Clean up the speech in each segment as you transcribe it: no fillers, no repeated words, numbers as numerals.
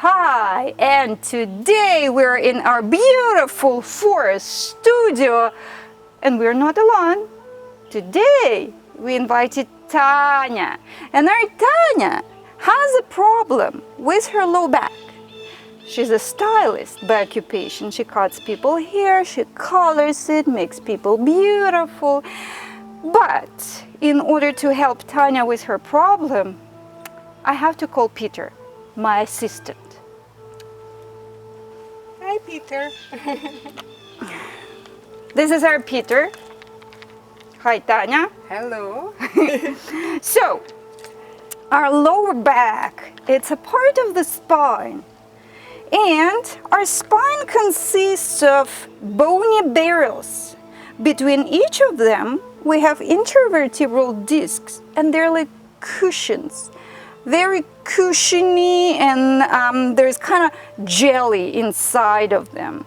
Hi, and today we're in our beautiful forest studio, and we're not alone. Today we invited Tanya, and our Tanya has a problem with her low back. She's a stylist by occupation. She cuts people hair, she colors it, makes people beautiful. But in order to help Tanya with her problem, I have to call Peter, my assistant. Hi, Peter. This is our Peter. Hi, Tanya. Hello. So, our lower back, it's a part of the spine. And our spine consists of bony barrels. Between each of them, we have intervertebral discs, and they're like cushions. Very cushiony, and there's kind of jelly inside of them.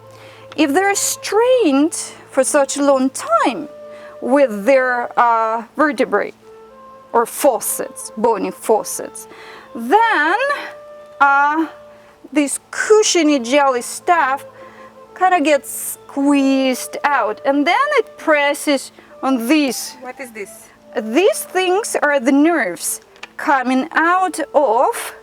If they're strained for such a long time with their vertebrae or faucets, bony faucets, then this cushiony jelly stuff kind of gets squeezed out, and then it presses on these. What is this? These things are the nerves coming out of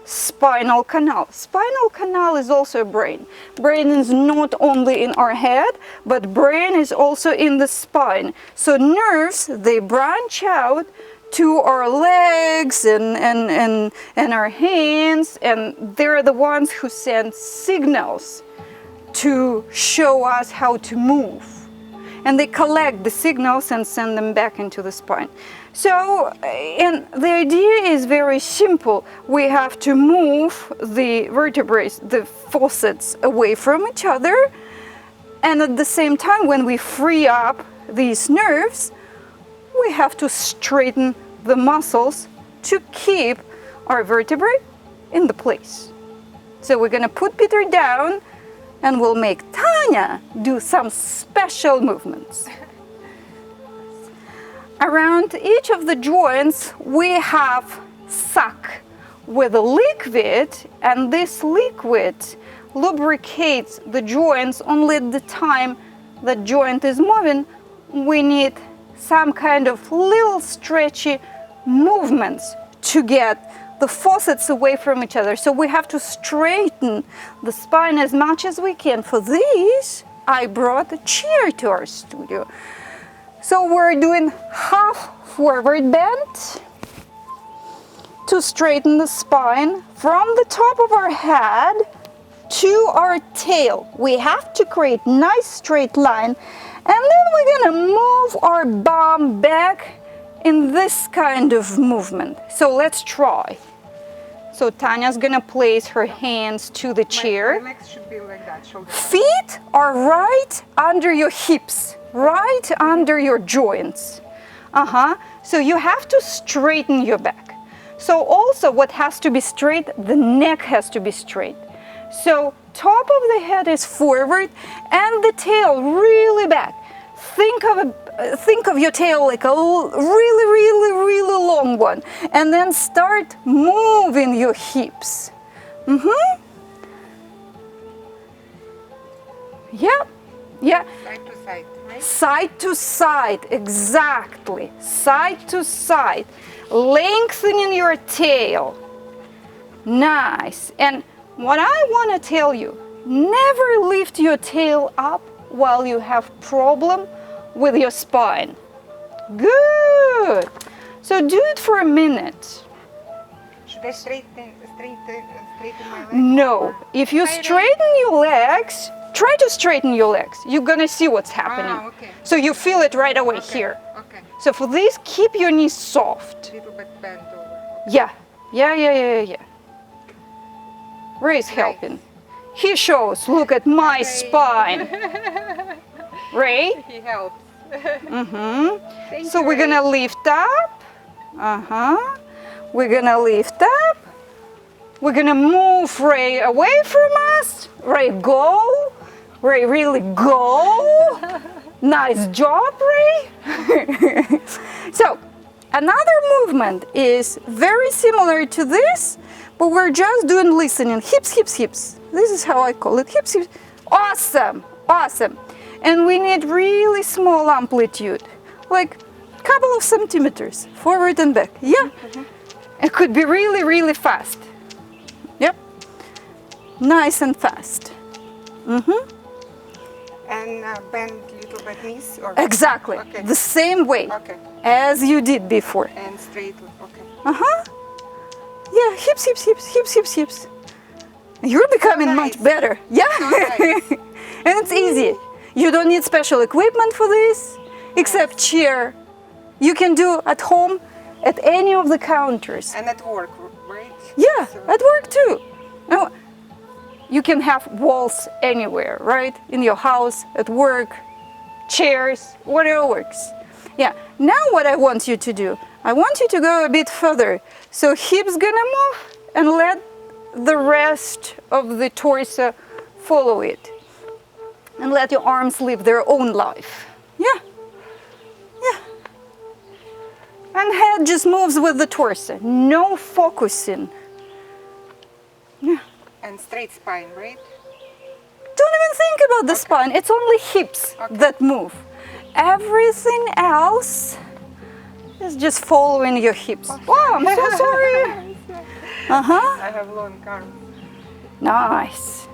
spinal canal. Spinal canal is also brain. Brain is not only in our head, but brain is also in the spine. So nerves, they branch out to our legs and our hands, and they're the ones who send signals to show us how to move. And they collect the signals and send them back into the spine. So, and the idea is very simple. We have to move the vertebrae, the faucets, away from each other. And at the same time, when we free up these nerves, we have to straighten the muscles to keep our vertebrae in the place. So we're going to put Peter down, and we'll make Tanya do some special movements. Around each of the joints, we have sock with a liquid, and this liquid lubricates the joints only at the time the joint is moving. We need some kind of little stretchy movements to get the faucets away from each other. So we have to straighten the spine as much as we can. For this, I brought a chair to our studio. So we're doing half forward bend to straighten the spine from the top of our head to our tail. We have to create a nice straight line, and then we're gonna move our bum back in this kind of movement. So let's try. So Tanya's gonna place her hands to the chair. My legs should be like that, shoulder. Feet are right under your hips, right under your joints. So you have to straighten your back. So also what has to be straight, the neck has to be straight. So top of the head is forward and the tail really back. Think of your tail like a really long one, and then start moving your hips. Yeah. Side to side, right? Side to side, exactly. Side to side, lengthening your tail. Nice. And what I want to tell you, never lift your tail up while you have problem with your spine. Good. So do it for a minute. Should I straighten my legs? No. If you straighten your legs, try to straighten your legs. You're gonna see what's happening. Okay. So you feel it right away here. Okay. So for this, keep your knees soft. Little bit bent over. Yeah. Ray is helping. He shows, look at my spine. Ray? He helps. So we're gonna lift up. We're gonna lift up. We're gonna move Ray away from us. Ray, go. Ray, really go. Nice job, Ray. So another movement is very similar to this, but we're just doing listening. Hips, hips, hips. This is how I call it. Hips, hips. Awesome, awesome. And we need really small amplitude, like a couple of centimeters, forward and back. Yeah, it could be really, really fast. Yep, nice and fast. And bend little bit knees? Or... Exactly, Okay. the same way Okay. as you did before. And straight, okay. Yeah, hips, hips, hips, hips, hips, hips. You're becoming nice. much better. Yeah, nice. and it's easy. You don't need special equipment for this, except chair. You can do at home at any of the counters. And at work, right? Yeah, So- at work too. Now, you can have walls anywhere, right? In your house, at work, chairs, whatever works. Yeah, now what I want you to do, I want you to go a bit further. So hips gonna move and let the rest of the torso follow it. And let your arms live their own life. Yeah, yeah. And head just moves with the torso, no focusing. Yeah. And straight spine, right? Don't even think about the spine, it's only hips that move. Everything else is just following your hips. Oh, I'm so sorry. I have long arms. Nice.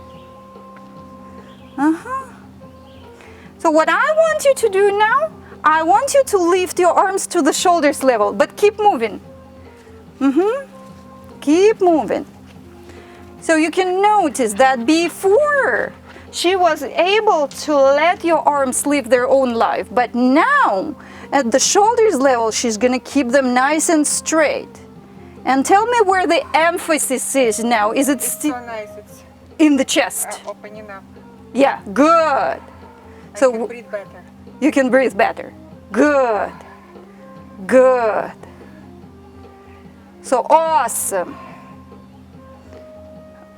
So what I want you to do now, I want you to lift your arms to the shoulders level, but keep moving. Keep moving. So you can notice that before she was able to let your arms live their own life, but now at the shoulders level, she's gonna keep them nice and straight. And tell me where the emphasis is now. Is it It's still so nice. It's in the chest? opening up. Yeah, good. I So can breathe better. you can breathe better. Good. Good. So awesome.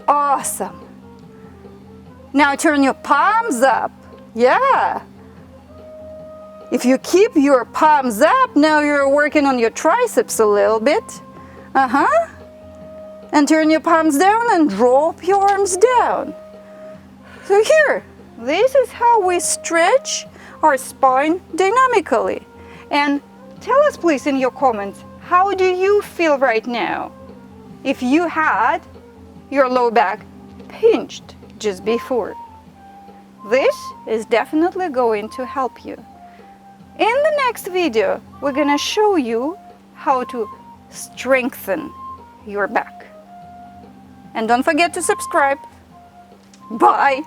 Awesome. Now turn your palms up. Yeah. If you keep your palms up, now you're working on your triceps a little bit. And turn your palms down and drop your arms down. So here, this is how we stretch our spine dynamically. And tell us please in your comments, how do you feel right now? If you had your low back pinched just before. This is definitely going to help you. In the next video, we're gonna show you how to strengthen your back. And don't forget to subscribe. Bye!